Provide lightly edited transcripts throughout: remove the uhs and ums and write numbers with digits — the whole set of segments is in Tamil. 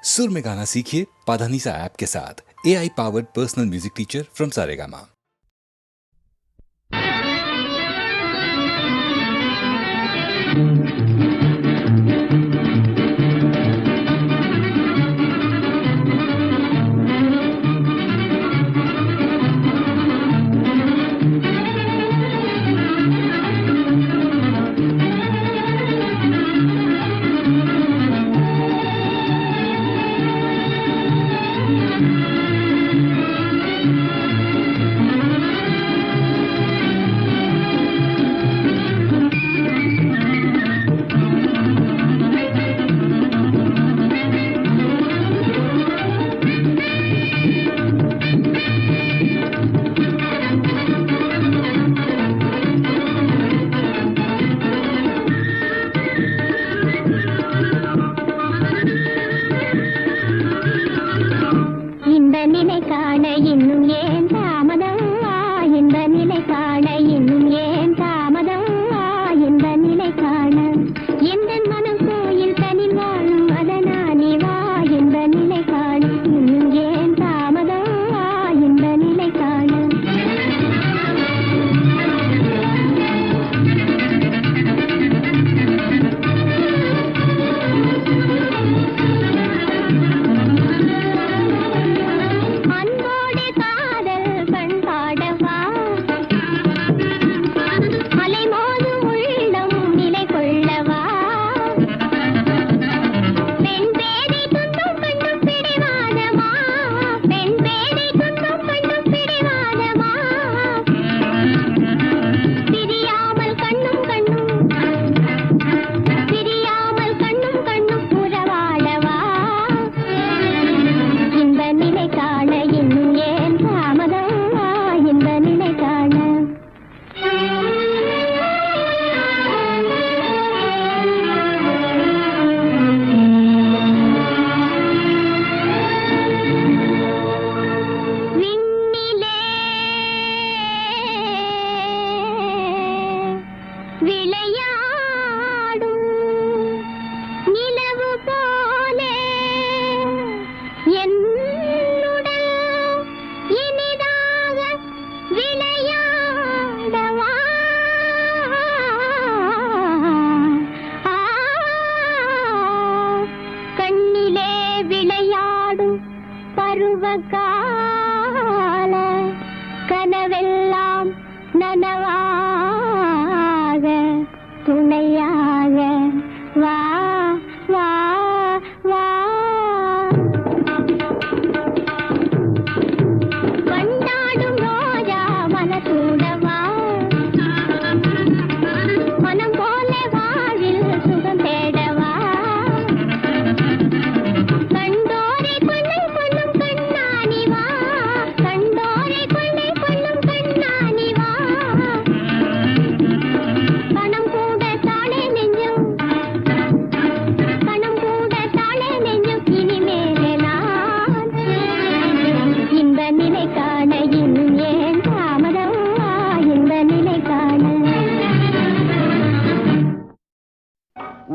सुर में गाना सीखिए पाधानीसा ऐप के साथ। AI powered personal music teacher from Saregama.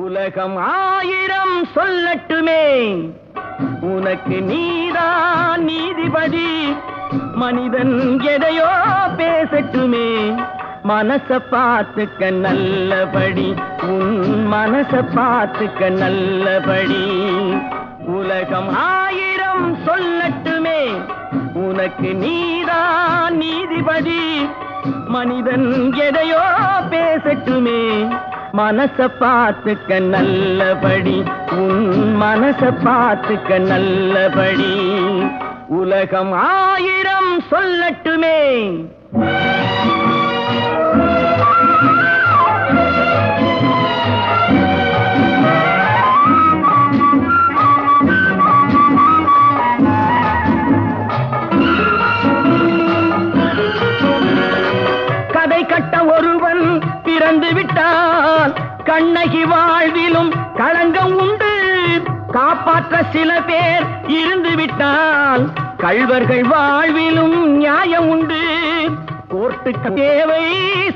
உலகம் ஆயிரம் சொல்லட்டுமே, உனக்கு நீதான் நீதிபதி. மனிதன் எதையோ பேசட்டுமே, மனச பார்த்துக்க நல்லபடி, உன் மனச பார்த்துக்க நல்லபடி. உலகம் ஆயிரம் சொல்லட்டுமே, உனக்கு நீதான் நீதிபதி. மனிதன் எதையோ பேசட்டுமே, மனச பார்த்துக்க நல்லபடி, உன் மனச பார்த்துக்க நல்லபடி. உலகம் ஆயிரம் சொல்லட்டுமே. கதை கட்ட ஒருவன் பிறந்து விட்டான், கண்ணகி வாழ்விலும் களங்கம் உண்டு. காப்பாற்ற சில பேர் இருந்து விட்டால், கள்வர்கள் வாழ்விலும் நியாயம் உண்டு. கோர்ட்டுக்கு தேவை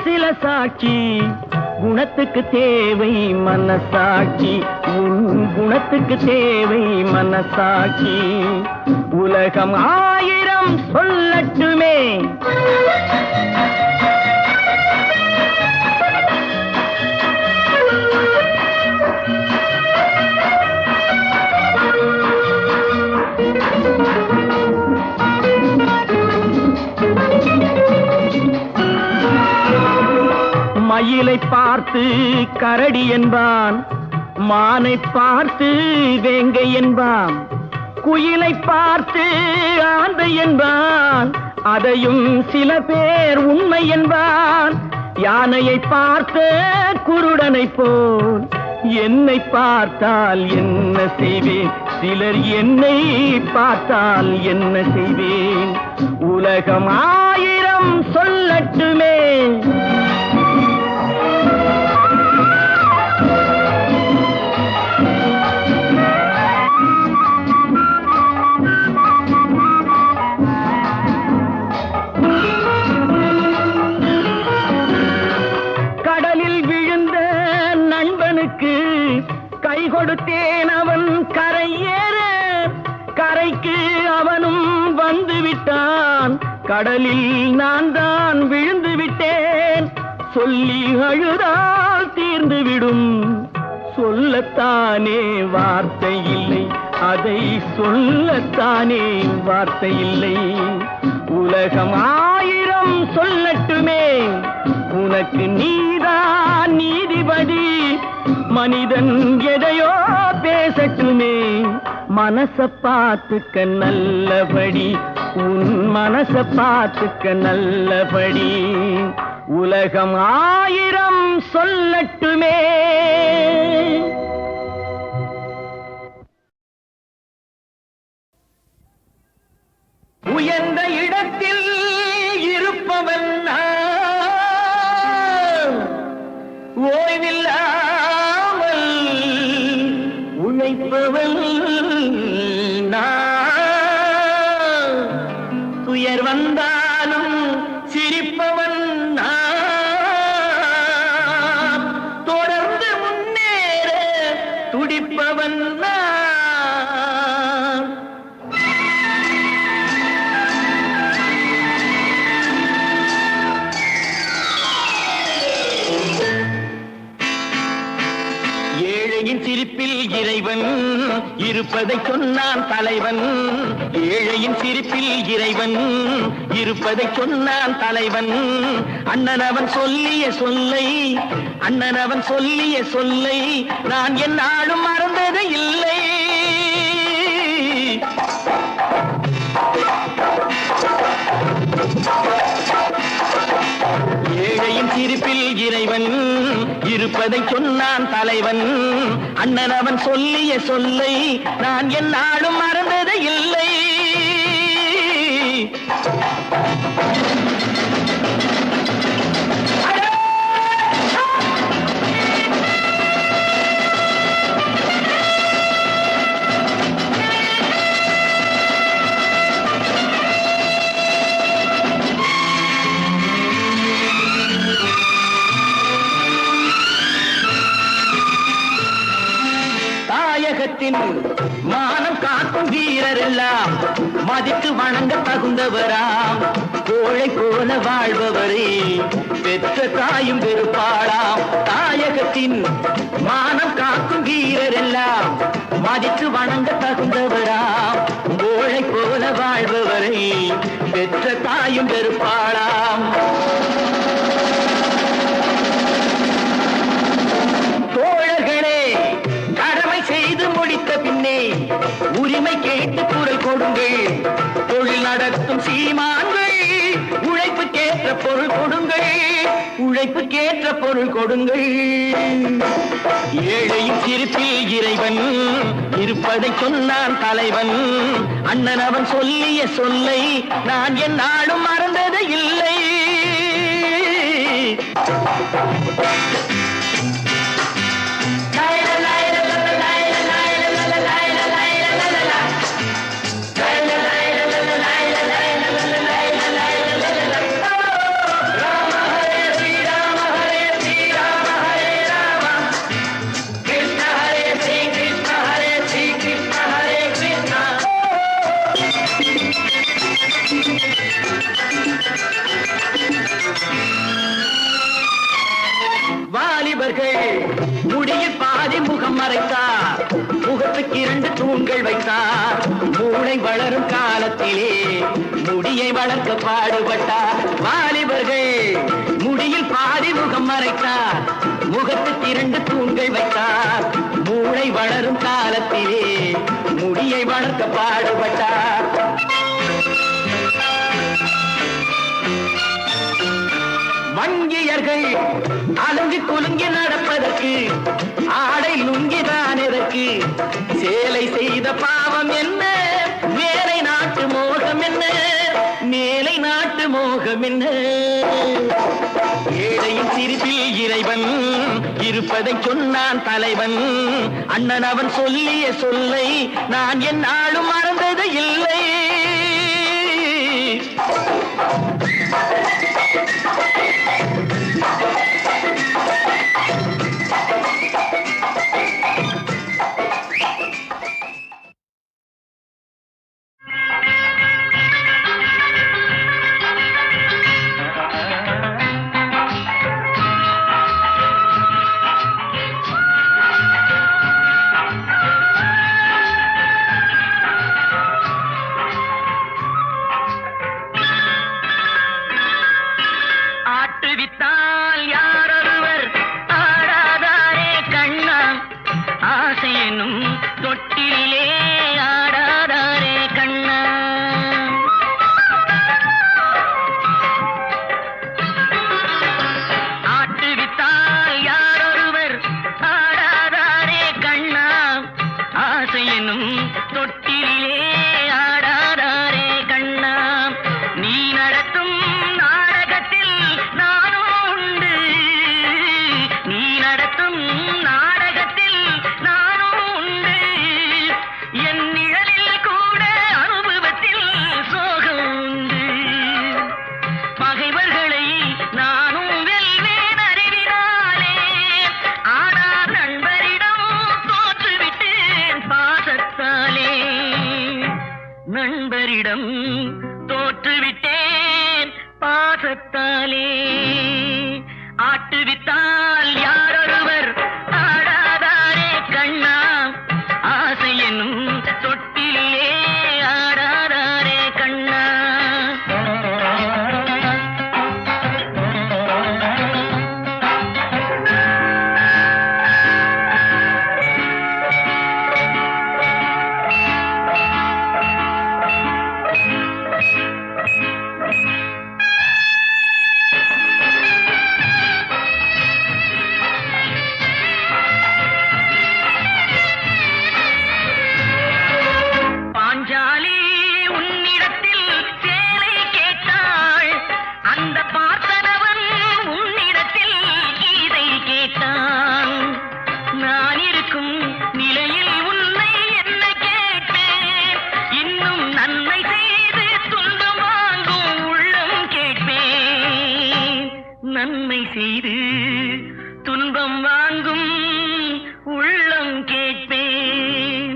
சில சாட்சி, குணத்துக்கு தேவை மனசாட்சி. உன் குணத்துக்கு தேவை மனசாட்சி. உலகம் 1000 சொல்லட்டுமே, மயிலை பார்த்து கரடி என்பான், மானை பார்த்து வேங்கை என்பான், குயிலை பார்த்து ஆந்தை என்பான், அதையும் சில பேர் உண்மை என்பான். யானையை பார்த்த குருடனை போல் என்னை பார்த்தால் என்ன செய்வேன், சிலர் என்னை பார்த்தால் என்ன செய்வேன். உலகம் 1000 சொல்லட்டுமே. கை கொடுத்தேன் அவன் கரையேற, கரைக்கு அவனும் வந்து விட்டான், கடலில் நான் தான் விழுந்து விட்டேன். சொல்லி அழுதால் தீர்ந்துவிடும், சொல்லத்தானே வார்த்தை இல்லை, அதை சொல்லத்தானே வார்த்தை இல்லை. உலகம் 1000 சொல்லட்டுமே, உனக்கு நீதான் நீதிபதி, மனிதன் எதையோ பேசட்டுமே. மனச பார்த்துக்க நல்லபடி, உன் மனச பார்த்துக்க நல்லபடி. உலகம் 1000 சொல்லட்டுமே. உயர்ந்த இடத்தில் இருப்பவன் ஓய்வில்லாமல் உழைப்பவன் நான், துயர் வந்தாலும் சிரிப்பவன் நான், தொடர்ந்து முன்னேற துடிப்பவன் நான். சிரிப்பில் இறைவன் இருப்பதை சொன்னான் தலைவன், ஏழையின் சிரிப்பில் இறைவன் இருப்பதை சொன்னான் தலைவன். அண்ணன் அவன் சொல்லிய சொல்லை, அண்ணன் அவன் சொல்லிய சொல்லை நான் என்னாலும் மறந்தது இல்லை. ஏழையின் சிரிப்பில் இறைவன் இருப்பதை சொன்னான் தலைவன், அண்ணன் அவன் சொல்லிய சொல்லை நான் என்னாலும் மறந்தது இல்லை. மானம் காக்கும் வீரர் எல்லாம் மதித்து வணங்க தகுந்தவராம், கோழை போல வாழ்பவரே பெற்ற தாயும் வெறுப்பாளாம். தாயகத்தின் மானம் காக்கும் வீரர் எல்லாம் மதித்து வணங்க தகுந்தவராம், கோழை போல வாழ்பவரே பெற்ற தாயும் வெறுப்பாளாம். உரிமை கேட்டு குரல் கொடுங்கள், தொழில் நடத்தும் சீமான்கள் உழைப்புக்கேற்ற பொருள் கொடுங்கள், உழைப்புக்கேற்ற பொருள் கொடுங்கள். ஏழையின் சிரிப்பில் இறைவன் இருப்பதை சொன்னான் தலைவன், அண்ணன் அவன் சொல்லிய சொல்லை நான் என்னாலும் மறந்தது இல்லை. தூண்கள் வைத்தார். மூளை வளரும் காலத்திலே முடியை வளர்க்க பாடுபட்டார். வாலிபர்கள் முடியில் பாதி முகம் மறைத்தார். முகத்துக்கு 2 தூண்கள் வைத்தார். மூளை வளரும் காலத்திலே முடியை வளர்க்க பாடுபட்டார். வங்கியர்கள் அலுங்கி குலுங்கி நடப்பதற்கு ஆடை லுங்கிதான் எதற்கு? சேலை செய்த பாவம் என்ன? மேலை நாட்டு மோகம் என்ன? மேலை நாட்டு மோகம் என்ன? ஏழையின் சிரிப்பில் இறைவன் இருப்பதை சொன்னான் தலைவன். அண்ணன் அவன் சொல்லிய சொல்லை நான் என்னாலும் மறந்தது இல்லை. நண்பரிடம் தோற்றுவிட்டேன் பாசத்தாலே. ஆட்டுவித்தால் யாரொருவர் ஆடாதாரே கண்ணா, ஆசை என்னும் தொட்டிலே ஆடாதாரே கண்ணா. நன்மை செய்து துன்பம் வாங்கும் உள்ளம் கேட்பேன்.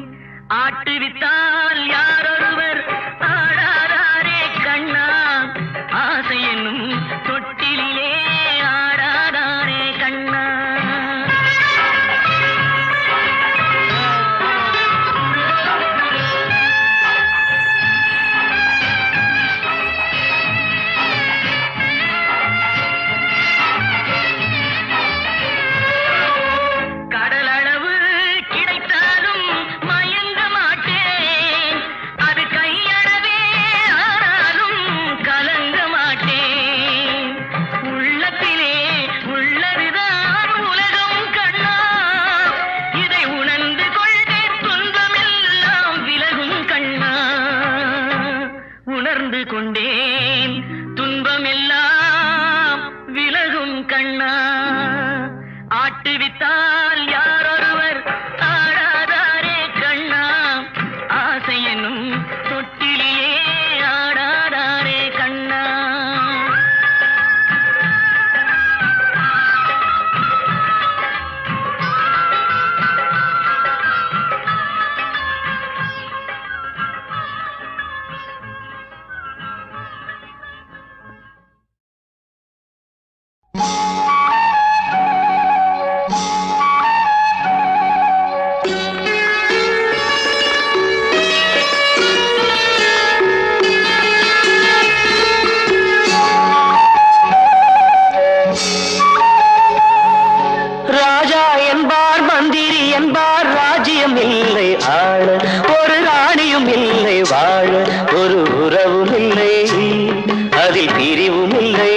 ஆட்டுவித்தால் யாரொருவர் ஆடாதாரே கண்ணா, ஆசை என்னும் தொட்டிலே ஆடாதாரே கண்ணா. கொண்டேன் துன்பமெல்லாம் விலகும் கண்ணா. ஆட்டுவித்தால் யாரொருவர் ஆடாதாரே கண்ணா, ஆசை என்னும் தொட்டிலே ஆடாதாரே கண்ணா. ராணியும் இல்லை வாழ ஒரு உறவும் இல்லை அதில் பிரிவும் இல்லை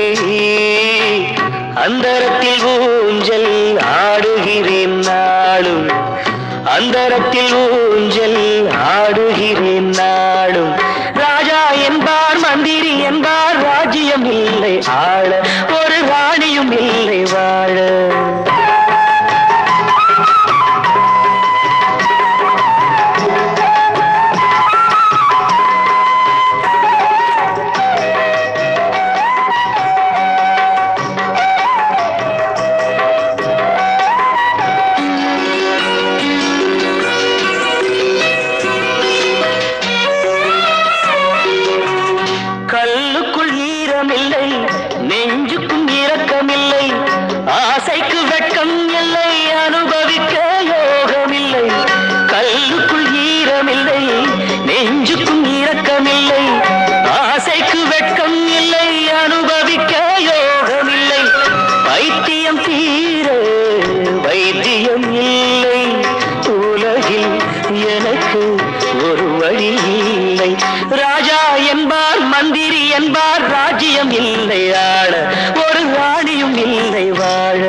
அந்தரத்தில் ஊஞ்சல் ஆடுகிறேன் நாளும் அந்தரத்தில் ஊஞ்சல் ஆடுகிறேன் நாளும் ராஜா என்பார் மந்திரி என்பார் ராஜ்யம் இல்லை ஆள ஒரு ராணியும் இல்லை வாழ கல்லுக்குள் ஈரமில்லை நெஞ்சுக்கும் இரக்கமில்லை ஆசைக்கு வெட்கம் இல்லை அனுபவிக்க யோகமில்லை கல்லுக்குள் ஈரமில்லை நெஞ்சுக்கும் இரக்கமில்லை ஆசைக்கு வெட்கம் இல்லை அனுபவிக்க யோகமில்லை வைத்தியம் தீர வைத்தியம் இல்லை உலகில் எனக்கு ஒரு வழி இல்லை ராஜா என்பார் மந்திரி என்பார் ராஜ்யம் இல்லை ஆள ஒரு ராணியும் இல்லை வாழ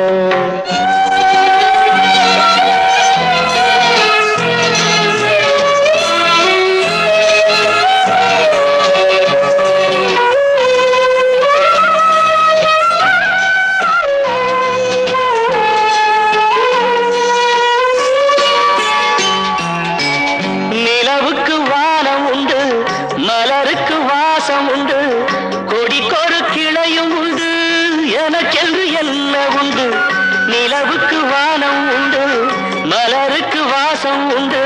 நிலவுக்கு வானம் உண்டு மலருக்கு வாசம் உண்டு கொடிக்கொரு கிளையும் உண்டு எனக்கென்று என்ன உண்டு நிலவுக்கு வானம் உண்டு மலருக்கு வாசம் உண்டு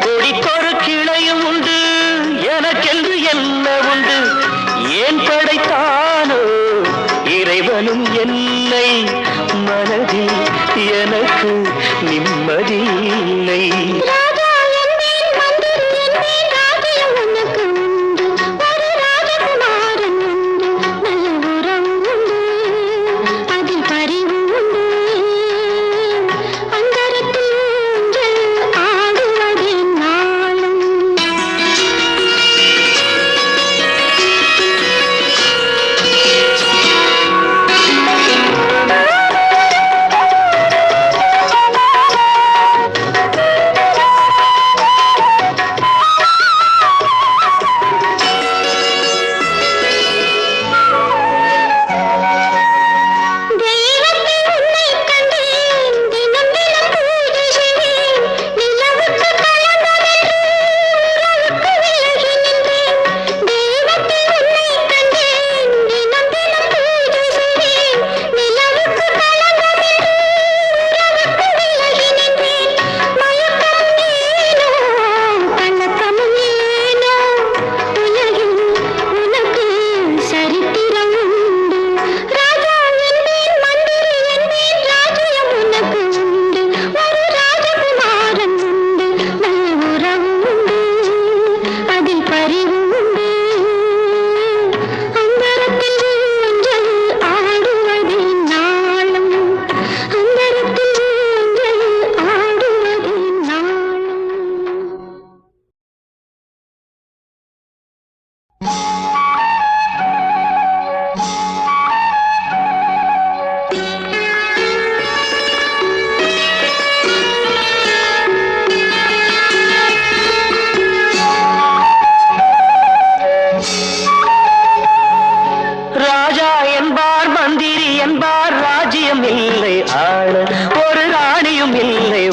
கொடிக்கொரு கிளையும் உண்டு எனக்கென்று என்ன உண்டு ஏன் படைத்தானோ இறைவனும் என்னை மனதில் எனக்கு நிம்மதி இல்லை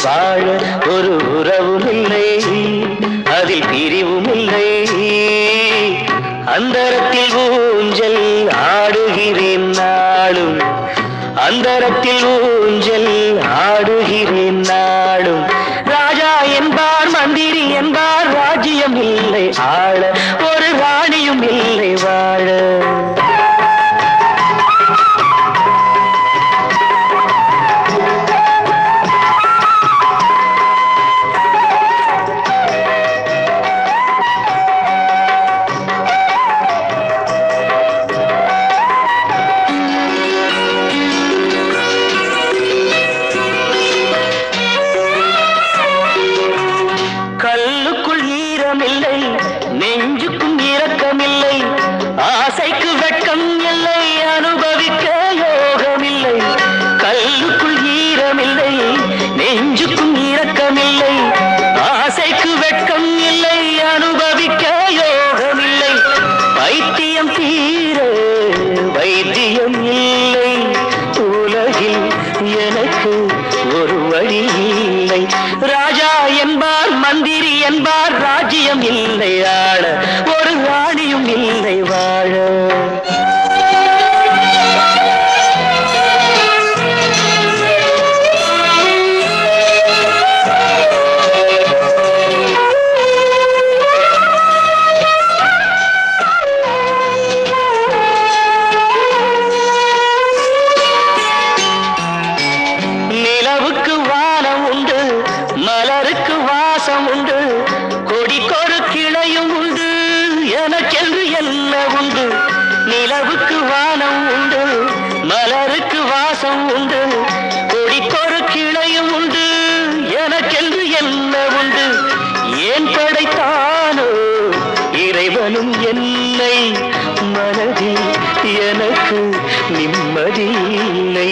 வாழ ஒரு உறவும் இல்லை, அதில் பிரிவும் இல்லை. அந்தரத்தில் ஊஞ்சல் ஆடுகிறேன் நாளும், அந்தரத்தில் ஊஞ்சல் ஆடுகிறேன் நாளும். ராஜா என்பார் மந்திரி என்பார் ராஜ்யம் இல்லை ஆள, ஒரு ராணியும் இல்லை வாழ. இல்லை நெஞ்சுக்கும் இரக்கமில்லை ஆசைக்கு வெட்கம் இல்லை அனுபவிக்க யோகமில்லை கல்லுக்குள் ஈரமில்லை நெஞ்சுக்கும் இரக்கமில்லை ஆசைக்கு வெட்கம் இல்லை அனுபவிக்க யோகமில்லை பைத்தியம் தீர வைத்தியம் இல்லை உலகில் எனக்கு ஒரு வழி இல்லை ராஜா என்பார் மந்திரி என்பார் ராஜ்யம் இல்லை ஆள ஒரு ராணியும் இல்லை வாழ நிலவுக்கு வானம் உண்டு மலருக்கு வாசம் உண்டு கொடிக்கொரு கிளையும் உண்டு எனக்கென்று என்ன உண்டு நிலவுக்கு வானம் உண்டு மலருக்கு வாசம் உண்டு கொடிக்கொரு கிளையும் உண்டு எனக்கென்று என்ன உண்டு ஏன் படைத்தானோ இறைவனும் என்னை மனதில் எனக்கு நிம்மதி இல்லை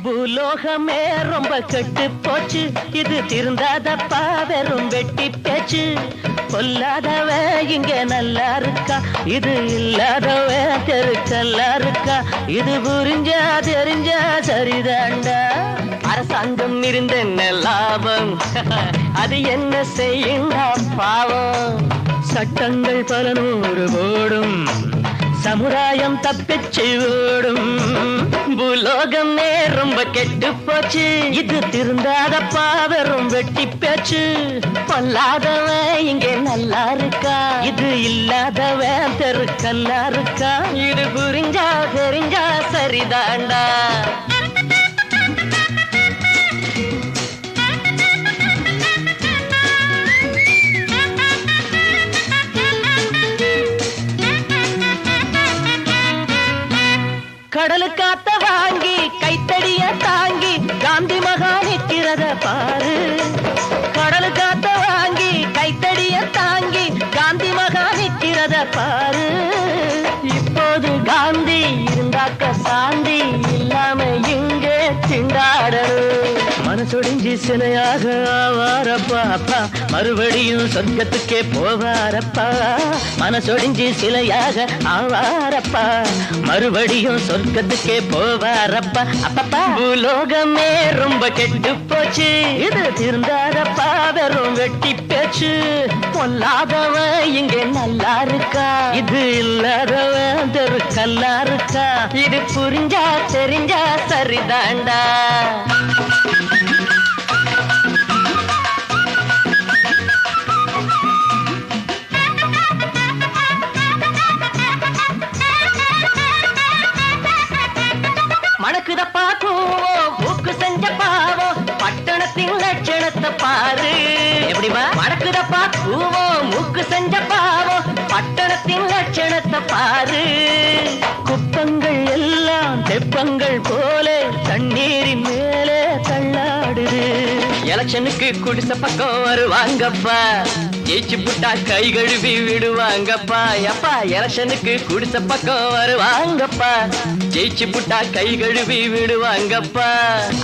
பூலோகமே ரொம்ப கெட்டு போச்சு இது திருந்தாதப்பா வெறும் வெட்டி பேச்சு கொல்லாதவ இங்க நல்லா இருக்கா இது இல்லாதவ தெருக்கல்லா இருக்கா இது புரிஞ்சா தெரிஞ்சா சரிதாண்டா அரசாங்கம் இருந்த என்ன லாபம் அது என்ன செய்யுண்டா பாவம் சட்டங்கள் பல நூறு போடும் சமுதாயம் தப்பிச்சு ஓடும் பூலோகமே ரொம்ப கெட்டு போச்சு இது திருந்தாதப்பா வெறும் வெட்டி பேச்சு பொல்லாதவன் இங்கே நல்லா இருக்கா இது இல்லாதவன் தெருக்கல்லா இருக்கா இது புரிஞ்சா தெரிஞ்சா சரிதாண்டா கடலு காத்த வாங்கி கைத்தடிய தாங்கி காந்தி மகா நிற்கிறத பாரு கடலு காத்த வாங்கி கைத்தடிய தாங்கி காந்தி மகா நிற்கிறத பாரு இப்போது காந்தி இருந்தாக்க சாந்தி இல்லாம மனசொடிஞ்சி சிலையாக ஆவாரப்பா அப்பா மறுபடியும் சொர்க்கத்துக்கே போவாரப்பா மனசொடிஞ்சி சிலையாக ஆவாரப்பா மறுபடியும் சொர்க்கத்துக்கே போவாரப்பா அப்பப்பா பூலோகமே ரொம்ப கெட்டு போச்சு இது திருந்தாதப்பா வெறும் வெட்டி பேச்சு பொல்லாதவன் இங்கே நல்லா இருக்கா இது இல்லாதவன் தெரு கல்லா இருக்கா இது புரிஞ்சா தெரிஞ்சா சரிதாண்டா மணக்குதப்பா கூவோம் மூக்கு செஞ்ச பாவம் பட்டணத்தின் லட்சணத்தை பாரு எப்படிமா மணக்குதப்பா கூவோம் மூக்கு செஞ்ச பாவம் பட்டணத்தின் லட்சணத்தை பாரு குப்பங்கள் எல்லாம் தெப்பங்கள் போல தண்ணீரின் மேலே தள்ளாடுது எலெக்ஷனுக்கு குடிச பக்கம் வருவாங்கப்பா ஜெயிச்சு புட்டா கை கழுவி விடுவாங்கப்பா அப்பா எலெக்ஷனுக்கு குடிச பக்கம் வருவாங்கப்பா ஜெயிச்சு புட்டா கை கழுவி விடுவாங்கப்பா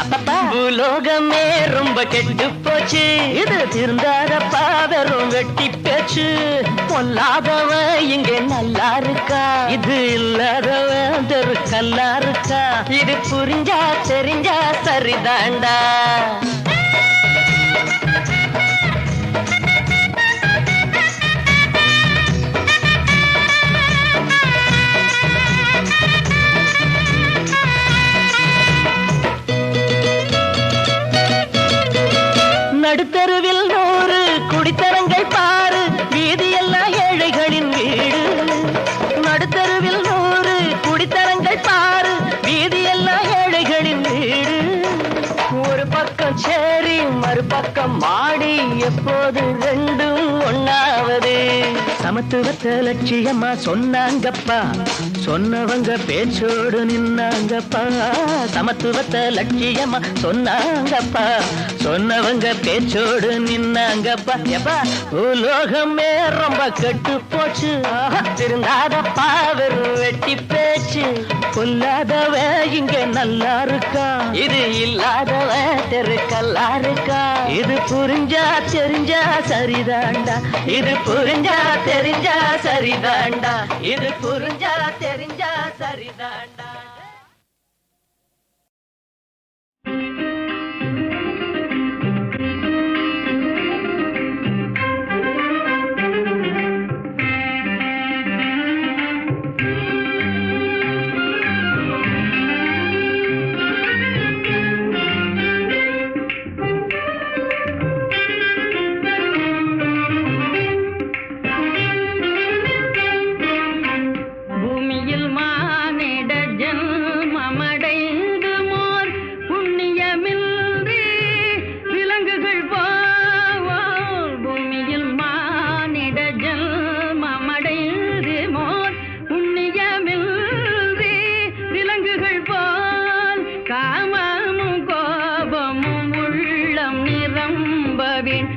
அப்பப்பா பூலோகமே ரொம்ப கெட்டு போச்சு இது திருந்தாதப்பா வெறும் வெட்டி பேச்சு பொல்லாதவன் இங்கே நல்லா இருக்கா இது இல்லாதவன் தெரு கல்லா இருக்கா இது புரிஞ்சா தெரிஞ்சா சரிதாண்டா நடுத்தருவில் 100 குடித்தனங்கள் பாரு வீதியெல்லாம் ஏழைகளின் வீடு நடுத்தருவில் 100 குடித்தனங்கள் பாரு வீதியெல்லாம் ஏழைகளின் வீடு ஒரு பக்கம் சேரி மறுபக்கம் மாடி எப்போது ரெண்டும் ஒண்ணாவது சமத்துவத்தை லட்சியமா சொன்னாங்கப்பா சொன்னவங்க பேச்சோடு நின்னாங்கப்பா சமத்துவத்தை லட்சியமா சொன்னாங்கப்பா சொன்னவங்க பேச்சோடு நின்னாங்கப்பா எப்பா உலோகமே ரொம்ப கெட்டு போச்சு திருந்தாதப்பா வெறும் வெட்டி பேச்சு பொல்லாதவ இங்க நல்லா இருக்கா இது இல்லாதவ தெருக்கல்லா இருக்கா இது புரிஞ்சா தெரிஞ்சா சரிதாண்டா இது புரிஞ்சா தெரிஞ்சா சரிதாண்டா இது புரிஞ்சா தெரிஞ்சா சரிதாண்டா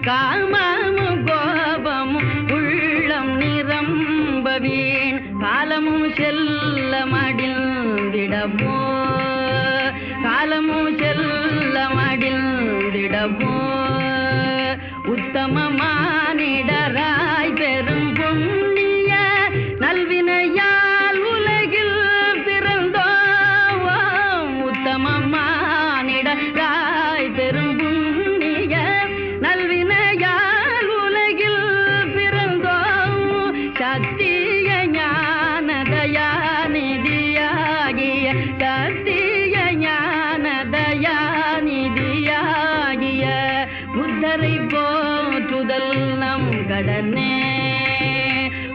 காமமும் கோபமும் உள்ளம் நிரம்பவேன் காலமும் செல்ல மடிந்திடமோ காலமும் செல்ல மடிந்திடமோ உத்தமமானிடராய் பெரும் புண்ணிய நல்வினையால் உலகில் பிறந்தோம் உத்தமமானிடராய் பெரும் நல்வினையால் உலகில் பிறந்தோம் சத்திய ஞான தயாநிதியாகிய சத்திய ஞான தயாநிதியாகிய புத்தரை போற்றுதல் நம் கடனே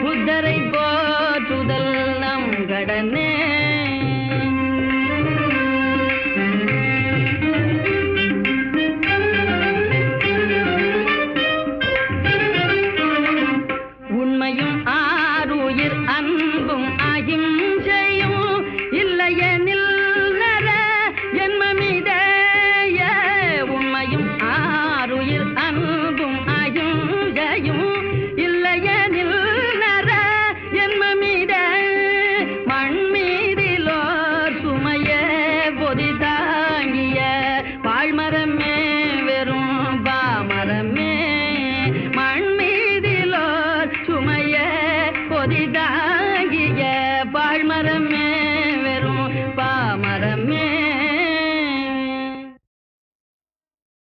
புத்தரை போற்றுதல் நம் கடனே இல்லை விடா